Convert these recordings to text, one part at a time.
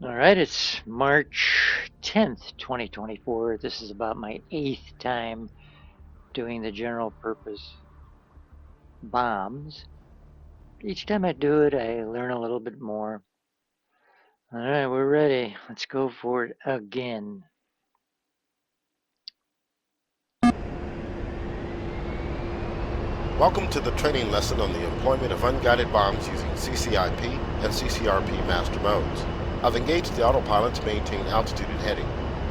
Alright, it's March 10th, 2024. This is about my 8th time doing the general purpose bombs. Each time I do it, I learn a little bit more. Alright, we're ready. Let's go for it again. Welcome to the training lesson on the employment of unguided bombs using CCIP and CCRP master modes. I've engaged the autopilot to maintain altitude and heading.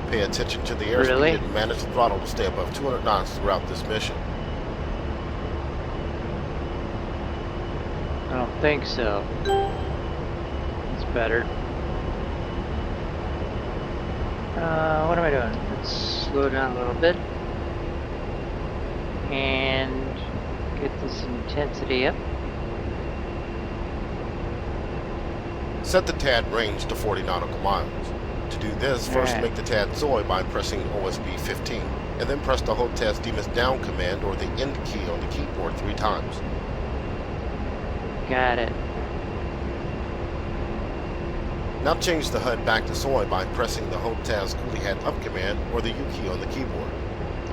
Pay attention to the airspeed Really? and manage the throttle to stay above 200 knots throughout this mission. I don't think so. It's better. What am I doing? Let's slow down a little bit and get this intensity up. Set the TAD range to 40 nautical miles. To do this, first make the TAD soy by pressing OSB 15, and then press the HOTAS DEMIS down command or the end key on the keyboard 3 times. Got it. Now change the HUD back to soy by pressing the HOTAS coolie head up command or the U key on the keyboard.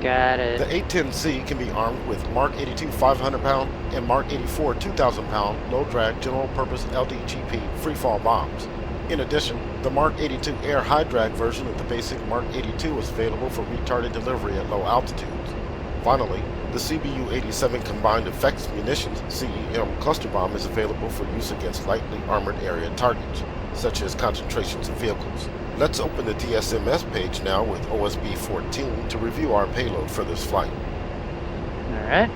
Got it. The A10C can be armed with Mark 82 500-pound and Mark 84 2,000-pound low-drag general-purpose LDGP freefall bombs. In addition, the Mark 82 air high-drag version of the basic Mark 82 is available for retarded delivery at low altitudes. Finally, the CBU-87 Combined Effects Munitions CEM cluster bomb is available for use against lightly armored area targets, such as concentrations of vehicles. Let's open the DSMS page now with OSB 14 to review our payload for this flight. Alright.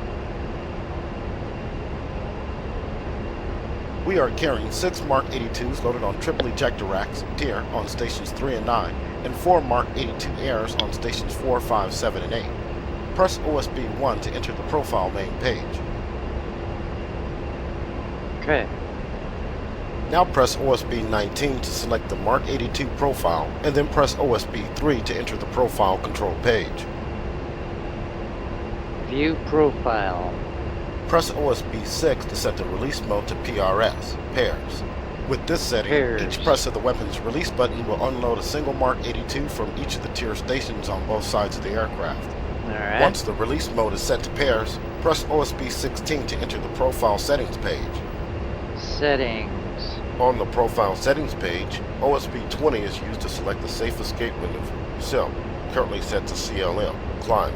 We are carrying 6 Mark 82s loaded on triple ejector racks, tier, on stations 3 and 9, and 4 Mark 82 airs on stations 4, 5, 7, and 8. Press OSB 1 to enter the profile main page. Okay. Now press OSB 19 to select the Mark 82 profile, and then press OSB 3 to enter the profile control page. View profile. Press OSB 6 to set the release mode to PRS, pairs. With this setting, each press of the weapon's release button will unload a single Mark 82 from each of the tier stations on both sides of the aircraft. Alright. Once the release mode is set to pairs, press OSB 16 to enter the profile settings page. Settings. On the profile settings page, OSB 20 is used to select the safe escape window for SIM, currently set to CLM, climb.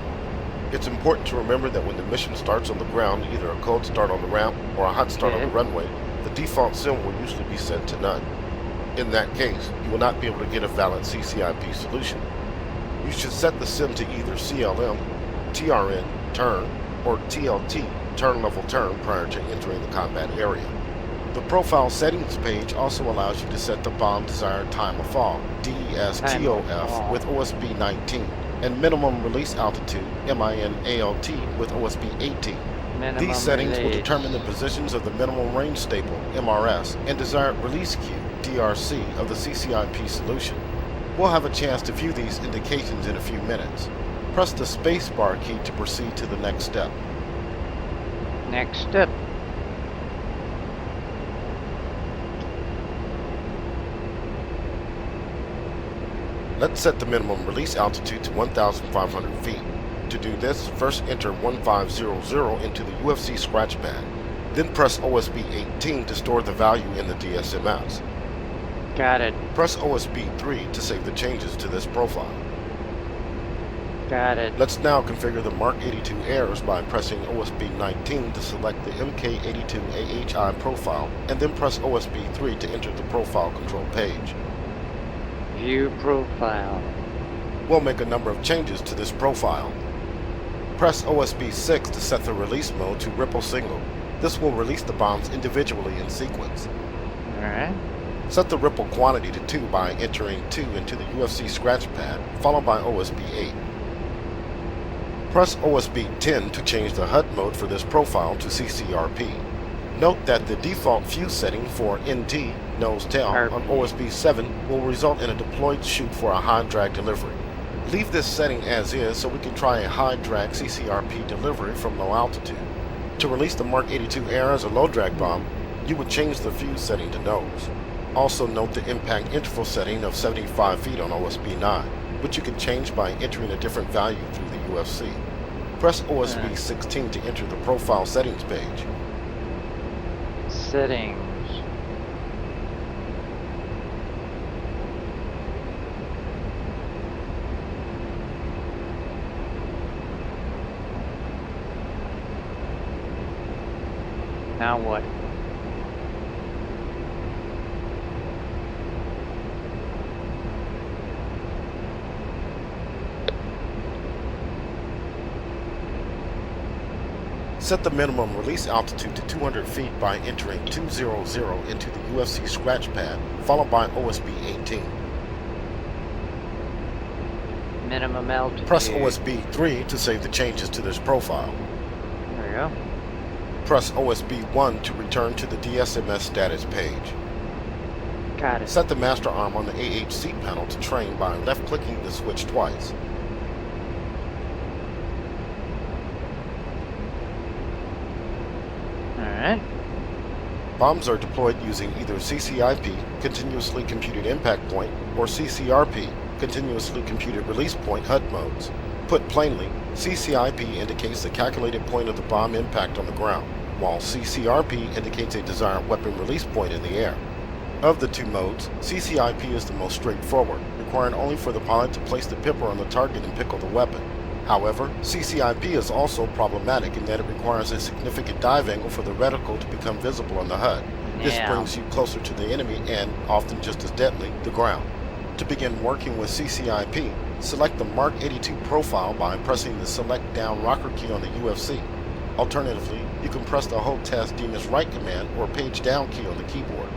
It's important to remember that when the mission starts on the ground, either a cold start on the ramp or a hot start on the runway, the default SIM will usually be set to none. In that case, you will not be able to get a valid CCIP solution. You should set the SIM to either CLM, TRN, turn, or TLT, turn level turn, prior to entering the combat area. The profile settings page also allows you to set the bomb desired time of fall, DESTOF, with OSB 19, and minimum release altitude, MINALT, with OSB 18. These settings will determine the positions of the minimum range staple, MRS, and desired release queue, DRC, of the CCIP solution. We'll have a chance to view these indications in a few minutes. Press the spacebar key to proceed to the next step. Next step. Let's set the minimum release altitude to 1,500 feet. To do this, first enter 1500 into the UFC scratch pad. Then press OSB 18 to store the value in the DSMS. Got it. Press OSB 3 to save the changes to this profile. Got it. Let's now configure the Mark 82 airs by pressing OSB 19 to select the MK82 AHI profile, and then press OSB 3 to enter the profile control page. View profile. We'll make a number of changes to this profile. Press OSB 6 to set the release mode to ripple single. This will release the bombs individually in sequence. Alright. Set the ripple quantity to 2 by entering 2 into the UFC scratch pad, followed by OSB 8. Press OSB 10 to change the HUD mode for this profile to CCRP. Note that the default fuse setting for NT, nose tail, on OSB 7 will result in a deployed chute for a high drag delivery. Leave this setting as is so we can try a high drag CCRP delivery from low altitude. To release the Mark 82 air as a low drag bomb, you would change the fuse setting to nose. Also note the impact interval setting of 75 feet on OSB 9, which you can change by entering a different value through the UFC. Press OSB 16 to enter the profile settings page. Settings. Now what? Set the minimum release altitude to 200 feet by entering 200 into the UFC scratch pad, followed by OSB 18. Minimum altitude. Press OSB 3 to save the changes to this profile. There we go. Press OSB 1 to return to the DSMS status page. Got it. Set the master arm on the AHC panel to train by left-clicking the switch twice. Alright. Bombs are deployed using either CCIP, Continuously Computed Impact Point, or CCRP, Continuously Computed Release Point HUD modes. Put plainly, CCIP indicates the calculated point of the bomb impact on the ground, while CCRP indicates a desired weapon release point in the air. Of the two modes, CCIP is the most straightforward, requiring only for the pilot to place the pipper on the target and pickle the weapon. However, CCIP is also problematic in that it requires a significant dive angle for the reticle to become visible on the HUD. This brings you closer to the enemy and, often just as deadly, the ground. To begin working with CCIP, select the Mark 82 profile by pressing the Select Down rocker key on the UFC. Alternatively, you can press the Hold Task Demus Right command or Page Down key on the keyboard.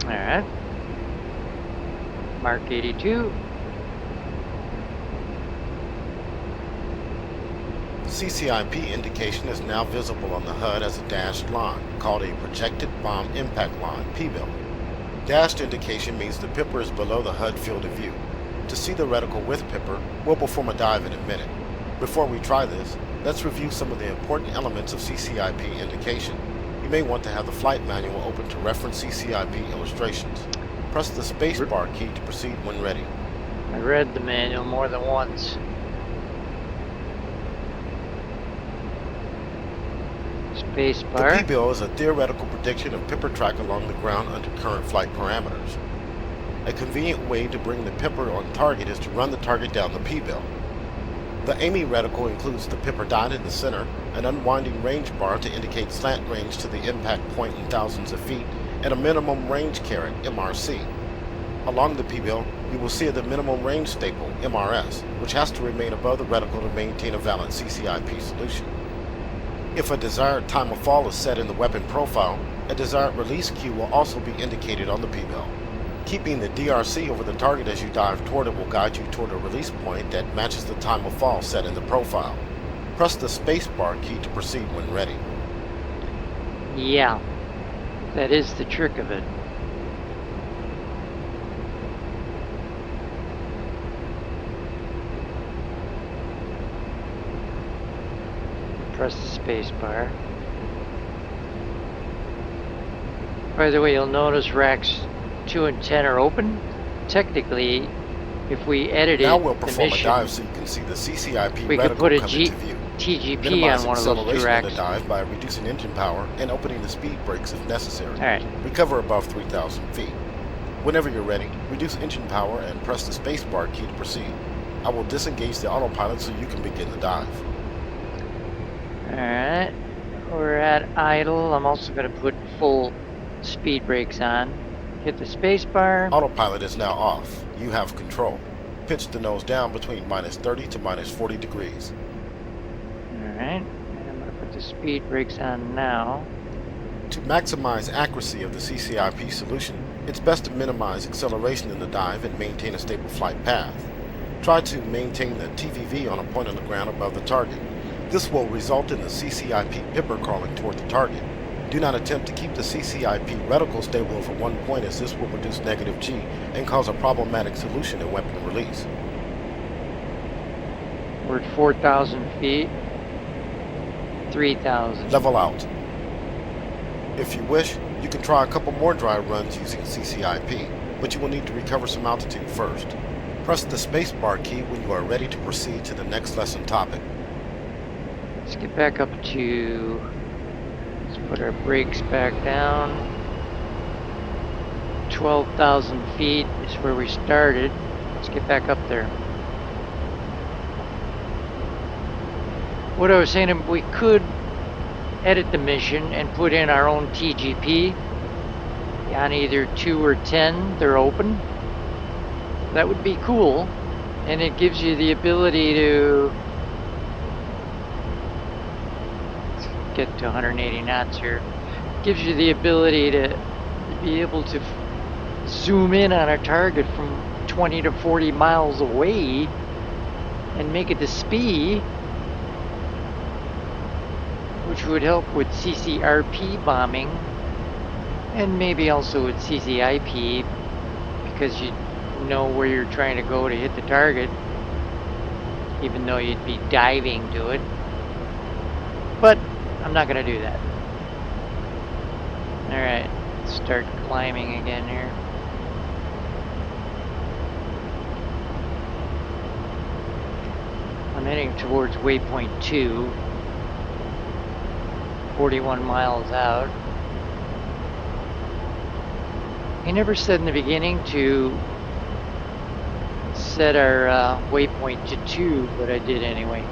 Alright. Mark 82. CCIP indication is now visible on the HUD as a dashed line, called a Projected Bomb Impact Line, PBIL. Dashed indication means the pipper is below the HUD field of view. To see the reticle with pipper, we'll perform a dive in a minute. Before we try this, let's review some of the important elements of CCIP indication. You may want to have the flight manual open to reference CCIP illustrations. Press the spacebar key to proceed when ready. I read the manual more than once. Spacebar. The PBIL is a theoretical prediction of pipper track along the ground under current flight parameters. A convenient way to bring the pipper on target is to run the target down the PBIL. The aiming reticle includes the pipper dot in the center, an unwinding range bar to indicate slant range to the impact point in thousands of feet, and a minimum range caret, MRC. Along the PBIL, you will see the minimum range staple, MRS, which has to remain above the reticle to maintain a valid CCIP solution. If a desired time of fall is set in the weapon profile, a desired release cue will also be indicated on the PBIL. Keeping the DRC over the target as you dive toward it will guide you toward a release point that matches the time of fall set in the profile. Press the spacebar key to proceed when ready. Yeah, that is the trick of it. Press the space bar. By the way, you'll notice racks 2 and 10 are open. Technically, if we edited now we'll the perform mission, a dive so you can see the CCIP we could reticle put a come into view. TGP Minimize on one of those two acceleration in racks. the dive by reducing engine power and opening the speed brakes if necessary. Alright. Recover above 3,000 feet. Whenever you're ready, reduce engine power and press the spacebar key to proceed. I will disengage the autopilot so you can begin the dive. Alright, we're at idle. I'm also going to put full speed brakes on. Hit the space bar. Autopilot is now off. You have control. Pitch the nose down between -30 to -40 degrees. Alright, and I'm going to put the speed brakes on now. To maximize accuracy of the CCIP solution, it's best to minimize acceleration in the dive and maintain a stable flight path. Try to maintain the TVV on a point on the ground above the target. This will result in the CCIP pipper crawling toward the target. Do not attempt to keep the CCIP reticle stable over one point, as this will produce negative G and cause a problematic solution in weapon release. We're at 4,000 feet. 3,000. Level out. If you wish, You can try a couple more dry runs using CCIP, but you will need to recover some altitude first. Press the spacebar key when you are ready to proceed to the next lesson topic. Let's get back up to, let's put our brakes back down. 12,000 feet is where we started. Let's get back up there. What I was saying, we could edit the mission and put in our own TGP on either 2 or 10. They're open. That would be cool, and it gives you the ability to get to 180 knots here. It gives you the ability to be able to zoom in on a target from 20 to 40 miles away and make it to speed, which would help with CCRP bombing and maybe also with CCIP, because you know where you're trying to go to hit the target, even though you'd be diving to it. But I'm not going to do that. Alright, let's start climbing again here. I'm heading towards waypoint 2, 41 miles out. I never said in the beginning to set our waypoint to 2, but I did anyway.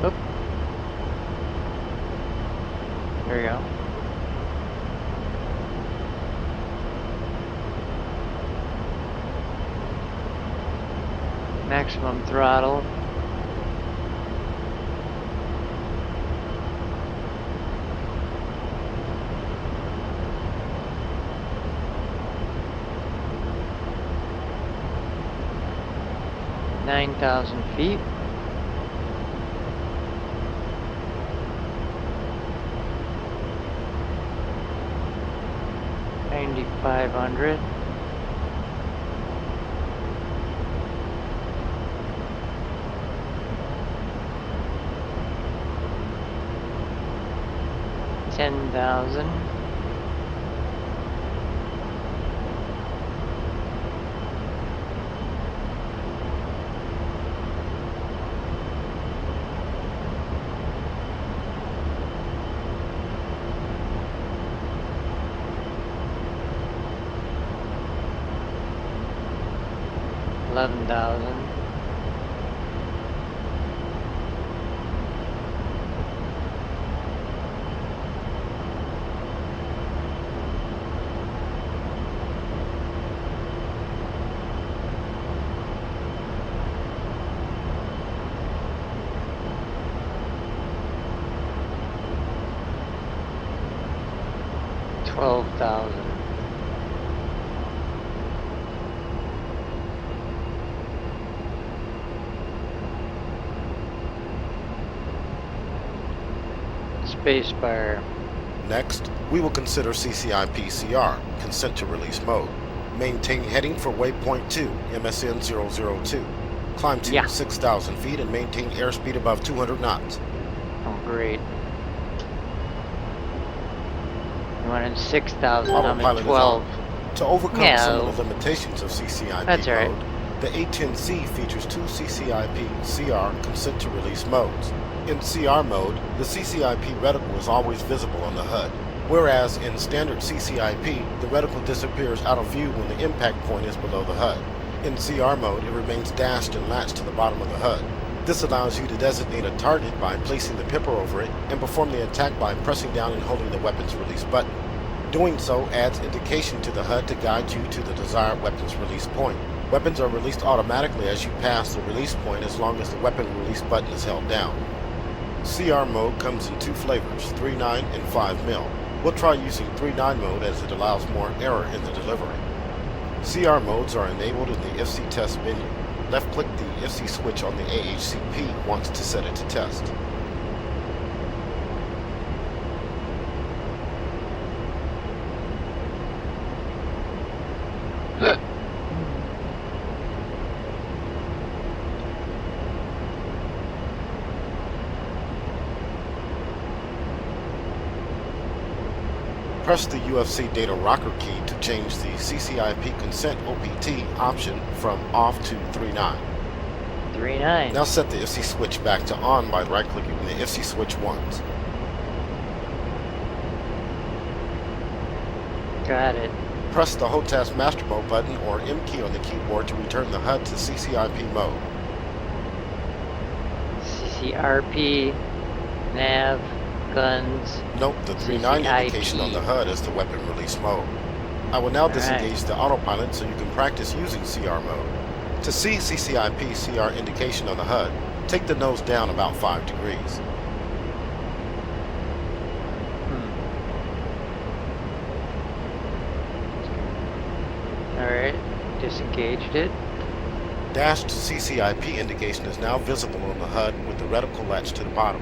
Oop. There we go. Maximum throttle. $9,000 feet. $9,500. $10,000. $11,000. $12,000. Spacebar. Next, we will consider CCIP-CR, Consent to Release Mode. Maintain heading for waypoint 2, MSN 002. Climb to 6,000 feet and maintain airspeed above 200 knots. Oh, great. You wanted 6,000, I'm at 12. To overcome some of the limitations of CCIP mode, the A10C features 2 CCIP-CR Consent to Release modes. In CR mode, the CCIP reticle is always visible on the HUD, whereas in standard CCIP, the reticle disappears out of view when the impact point is below the HUD. In CR mode, it remains dashed and latched to the bottom of the HUD. This allows you to designate a target by placing the pipper over it and perform the attack by pressing down and holding the weapons release button. Doing so adds indication to the HUD to guide you to the desired weapons release point. Weapons are released automatically as you pass the release point as long as the weapon release button is held down. CR mode comes in 2 flavors, 3.9 and 5mm. We'll try using 3.9 mode as it allows more error in the delivery. CR modes are enabled in the FC test menu. Left-click the FC switch on the AHCP once to set it to test. Press the UFC data rocker key to change the CCIP consent OPT option from off to 3.9. 3.9. Now set the IFC switch back to on by right-clicking the IFC switch once. Got it. Press the HOTAS Master Mode button or M key on the keyboard to return the HUD to CCIP mode. CCRP, nav, guns. Note the 3.9 CCIP. indication on the HUD as the weapon release mode. I will now disengage the autopilot so you can practice using CR mode. To see CCIP CR indication on the HUD, take the nose down about 5 degrees. Alright, disengaged it. Dashed CCIP indication is now visible on the HUD with the reticle latch to the bottom.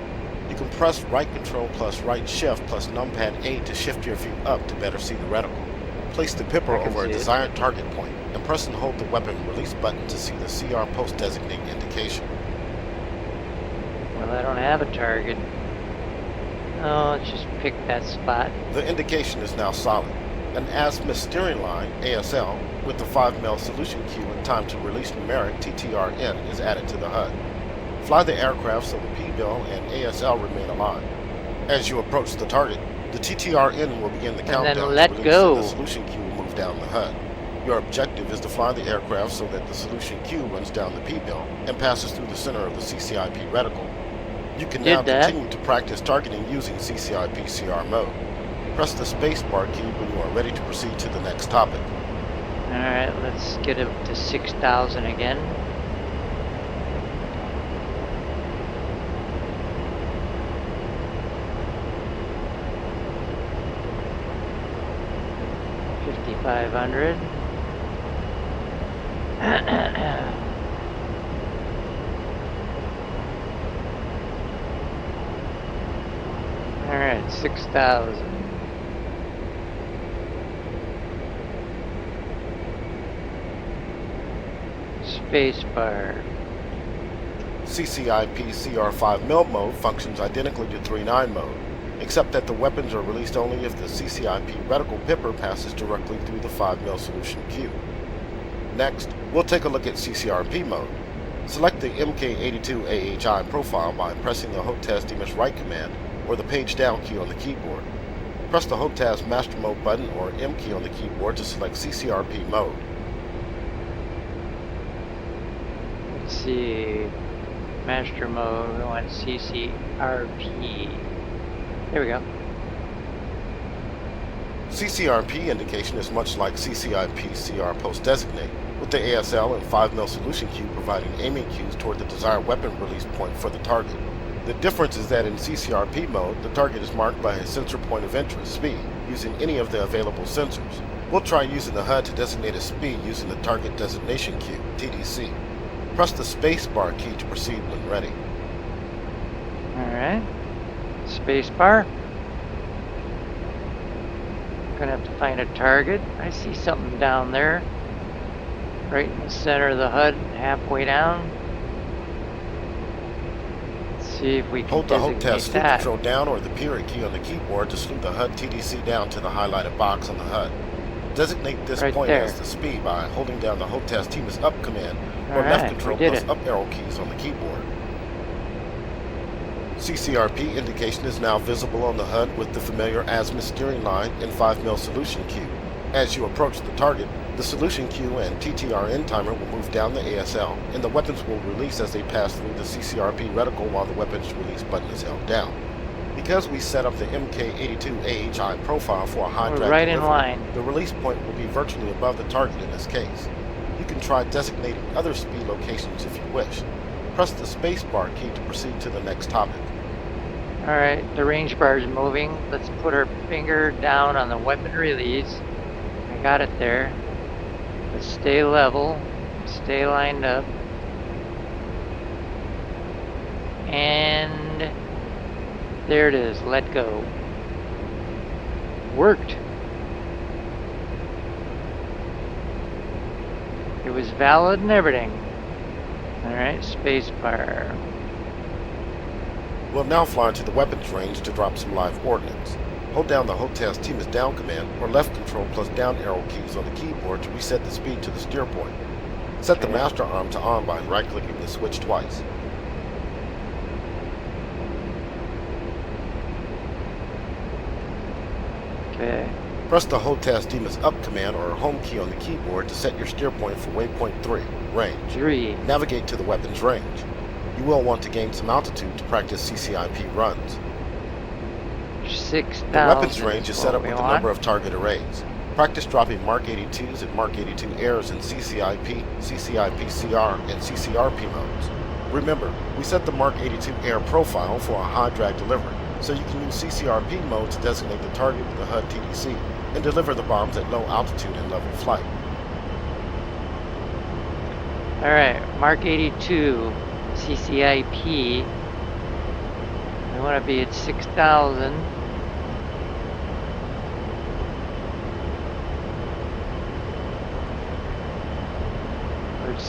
You can press right control plus right shift plus numpad 8 to shift your view up to better see the reticle. Place the pipper over a desired target point and press and hold the weapon release button to see the CR post designate indication. Well, I don't have a target. Oh, let's just pick that spot. The indication is now solid. An azimuth steering line, ASL, with the 5mm solution cue and time to release numeric TTRN is added to the HUD. Fly the aircraft so the P-bill and ASL remain aligned. As you approach the target, the TTRN will begin the countdown to let release go. and the solution cue will move down the HUD. Your objective is to fly the aircraft so that the solution cue runs down the P-bill and passes through the center of the CCIP reticle. You can now continue to practice targeting using CCIP CR mode. Press the spacebar key when you are ready to proceed to the next topic. Alright, let's get it to 6,000 again. $5,500. Alright, 6,000. Spacebar. CCIP CR5mm mode functions identically to 3.9 mode, except that the weapons are released only if the CCIP reticle pipper passes directly through the 5mm solution cue. Next, we'll take a look at CCRP mode. Select the MK82AHI profile by pressing the HOTAS Demus right command or the page down key on the keyboard. Press the HOTAS Master Mode button or M key on the keyboard to select CCRP mode. Let's see. Master mode, we want CCRP. There we go. CCRP indication is much like CCIP CR post designate, with the ASL and 5mm solution cue providing aiming cues toward the desired weapon release point for the target. The difference is that in CCRP mode, the target is marked by a sensor point of interest, speed, using any of the available sensors. We'll try using the HUD to designate a speed using the target designation cue, TDC. Press the spacebar key to proceed when ready. Alright. Spacebar. Gonna have to find a target. I see something down there. Right in the center of the HUD, halfway down. Let's see if we can Hold the HOTAS designate slew that. control down or the period key on the keyboard to slew the HUD TDC down to the highlighted box on the HUD. Designate this Right point there. as the speed by holding down the HOTAS Demus up command or Alright, left control we did plus it. up arrow keys on the keyboard. CCRP indication is now visible on the HUD with the familiar azimuth steering line and 5mm solution cue. As you approach the target, the solution cue and TTRN timer will move down the ASL, and the weapons will release as they pass through the CCRP reticle while the weapons release button is held down. Because we set up the MK82AHI profile for a high We're drag right in delivery, line. the release point will be virtually above the target in this case. You can try designating other speed locations if you wish. Press the spacebar key to proceed to the next topic. Alright, the range bar is moving. Let's put our finger down on the weapon release. I got it there. Let's stay level. Stay lined up. And there it is. Let go. Worked. It was valid and everything. Alright, spacebar. We'll now fly to the weapons range to drop some live ordnance. Hold down the HOTAS Team is Down command or left control plus down arrow keys on the keyboard to reset the speed to the steer point. Set the Okay. master arm to on by right-clicking the switch twice. Okay. Press the HOTAS Team is Up command or home key on the keyboard to set your steer point for waypoint 3, range. 3. Navigate to the weapon's range. You will want to gain some altitude to practice CCIP runs. 6,000. The weapons range is set what up we with the want. number of target arrays. Practice dropping Mark 82s and Mark 82 airs in CCIP, CCIP-CR, and CCRP modes. Remember, we set the Mark 82 air profile for a high drag delivery, so you can use CCRP mode to designate the target with the HUD TDC and deliver the bombs at low altitude and level flight. Alright, Mark 82, CCIP. We want to be at 6,000.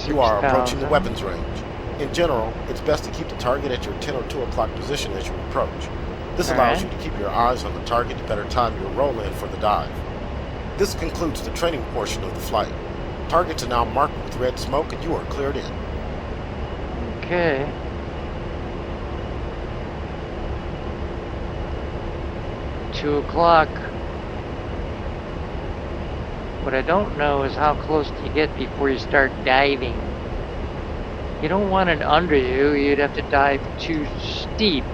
You are approaching the weapons range. In general, it's best to keep the target at your 10 or 2 o'clock position as you approach. This allows you to keep your eyes on the target to better time your roll-in for the dive. This concludes the training portion of the flight. Targets are now marked with red smoke and you are cleared in. Okay. Two o'clock. What I don't know is how close do you get before you start diving. You don't want it under you, you'd have to dive too steep.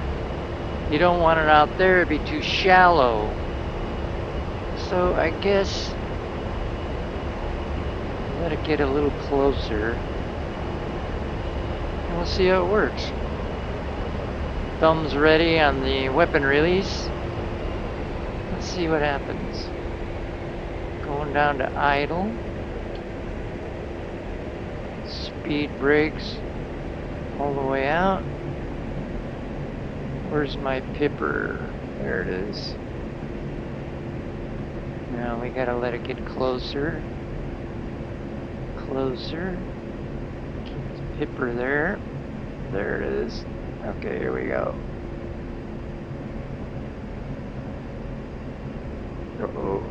You don't want it out there, it'd be too shallow. So I guess let it get a little closer and we'll see how it works. Thumbs ready on the weapon release. Let's see what happens. Going down to idle. Speed brakes all the way out. Where's my pipper? There it is. Now we gotta let it get closer. Closer. Keep the pipper there. There it is. Okay, here we go. Uh-oh.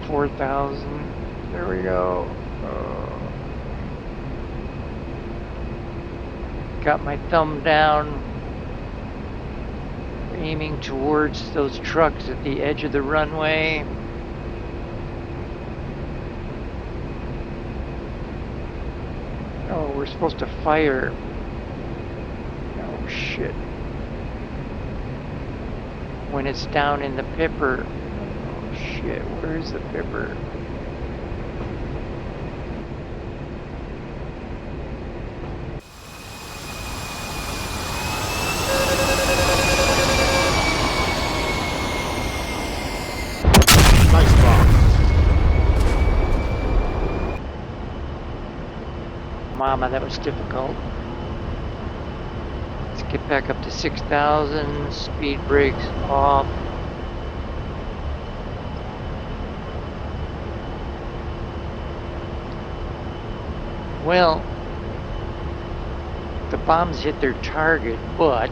$4,000. There we go. Got my thumb down, aiming towards those trucks at the edge of the runway. Oh, we're supposed to fire. Oh shit. When it's down in the pipper. Oh shit, where's the pipper? Nice bomb. Mama, that was difficult. Let's get back up to 6,000. Speed brakes off. Well, the bombs hit their target, but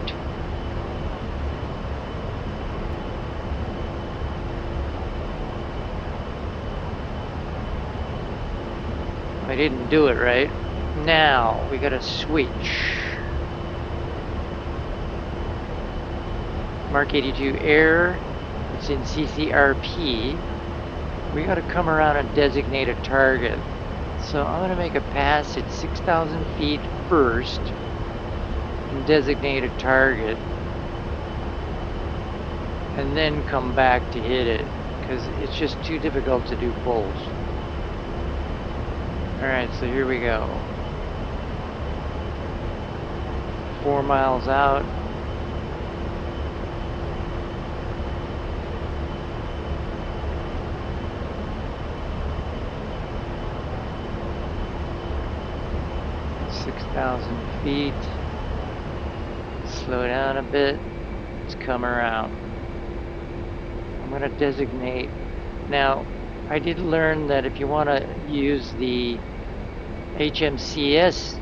I didn't do it right. Now we gotta switch. Mark 82 air. It's in CCRP. We gotta come around and designate a target. So I'm gonna make a pass at 6,000 feet first and designate a target, and then come back to hit it because it's just too difficult to do both. Alright, so here we go. 4 miles out. Feet. Slow down a bit. Let's come around. I'm going to designate. Now, I did learn that if you want to use the HMCS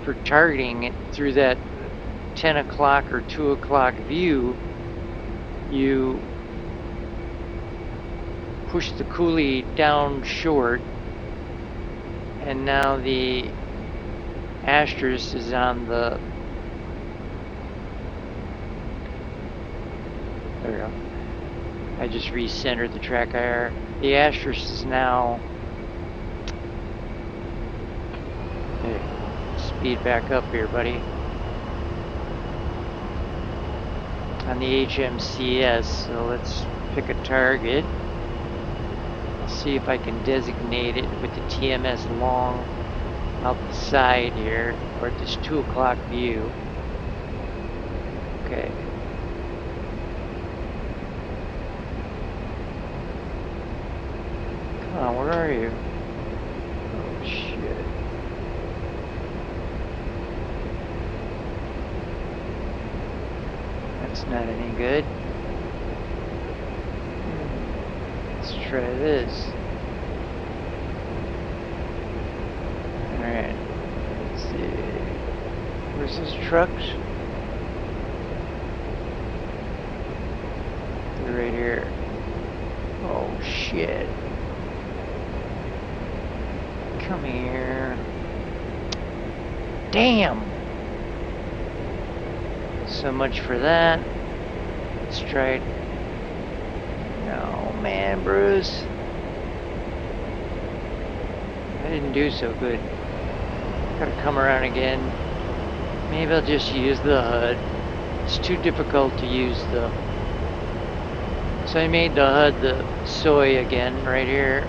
for targeting it through that 10 o'clock or 2 o'clock view, you push the coulee down short, and now the asterisk is on the, there we go. I just recentered the track IR. The asterisk is now, hey, speed back up here, buddy. On the HMCS, so let's pick a target. See if I can designate it with the TMS long out the side here, or at this 2 o'clock view. Okay. Come on, where are you? Oh shit. That's not any good. Let's try this. Alright. Let's see. Where's his trucks? They're right here. Oh shit. Come here. Damn! So much for that. Let's try it. No, man, Bruce. I didn't do so good. Gotta come around again. Maybe I'll just use the HUD. It's too difficult to use the... So I made the HUD the soy again, right here.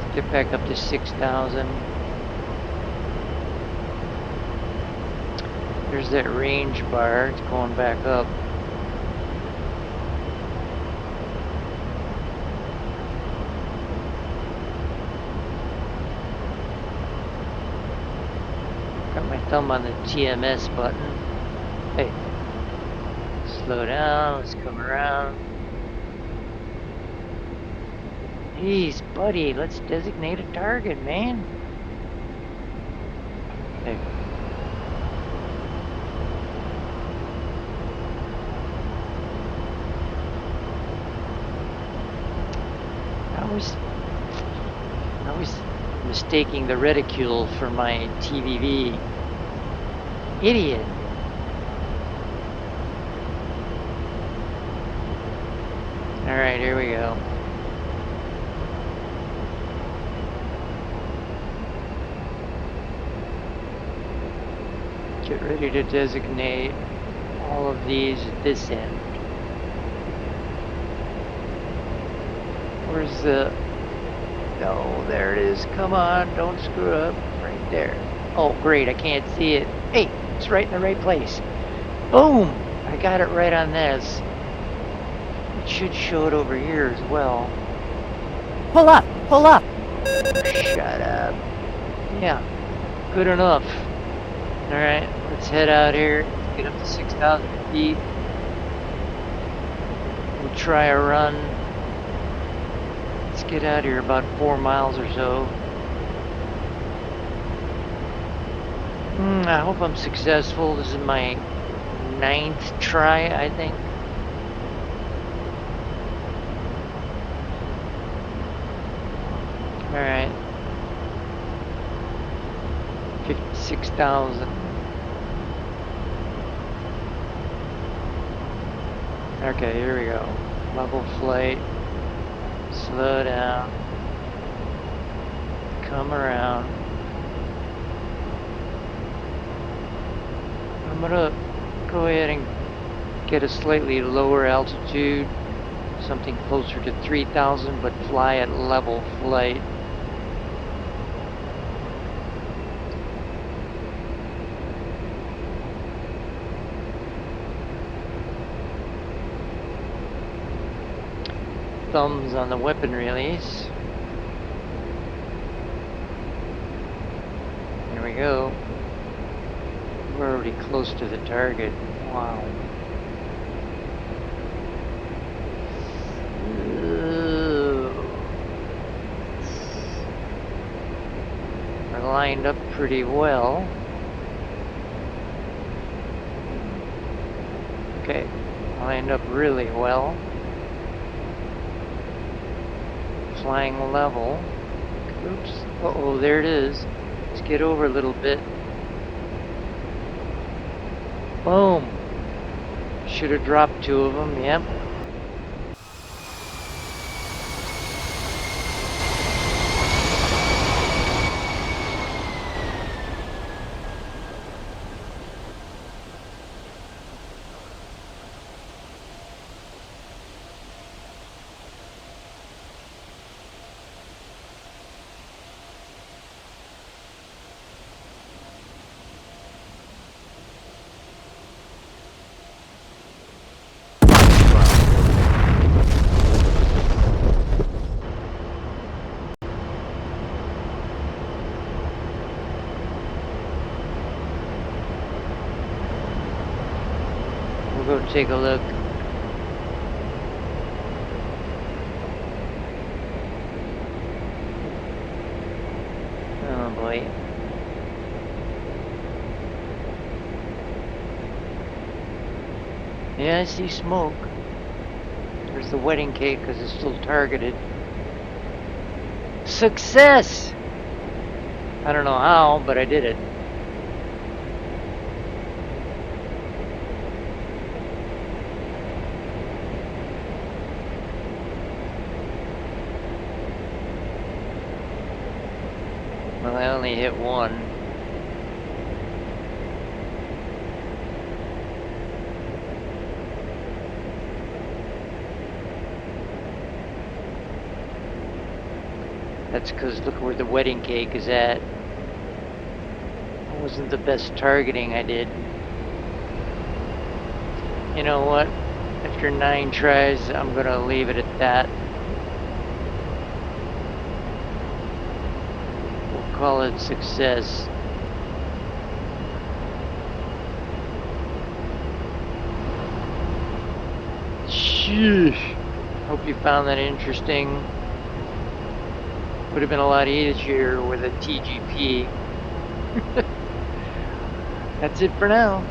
Let's get back up to 6,000. There's that range bar. It's going back up. Got my thumb on the TMS button. Hey. Slow down. Let's come around. Jeez, buddy. Let's designate a target, man. Hey. I was mistaking the reticule for my TVV. Idiot. Alright, here we go. Get ready to designate all of these at this end. Where's the... No, there it is. Come on, don't screw up. Right there. Oh, great, I can't see it. Hey, it's right in the right place. Boom! I got it right on this. It should show it over here as well. Pull up! Pull up! Shut up. Yeah, good enough. Alright, let's head out here. Get up to 6,000 feet. We'll try a run. Let's get out of here about 4 miles or so. I hope I'm successful. This is my 9th try, I think. Alright. 56,000. Okay, here we go. Level flight. Slow down. Come around. I'm gonna go ahead and get a slightly lower altitude, something closer to 3,000, but fly at level flight. Thumbs on the weapon release. Here we go. We're already close to the target. Wow. lined up pretty well. Okay, lined up really well. Flying level. Oops. Uh-oh, there it is. Let's get over a little bit. Boom. Should have dropped 2 of them, yep. We'll go take a look. Oh boy. Yeah, I see smoke. There's the wedding cake because it's still targeted. Success! I don't know how, but I did it. Well, I only hit 1. That's because look where the wedding cake is at. That wasn't the best targeting I did. You know what? After 9 tries, I'm gonna leave it at that. We'll call it success. Sheesh. Hope you found that interesting. Would have been a lot easier with a TGP. That's it for now.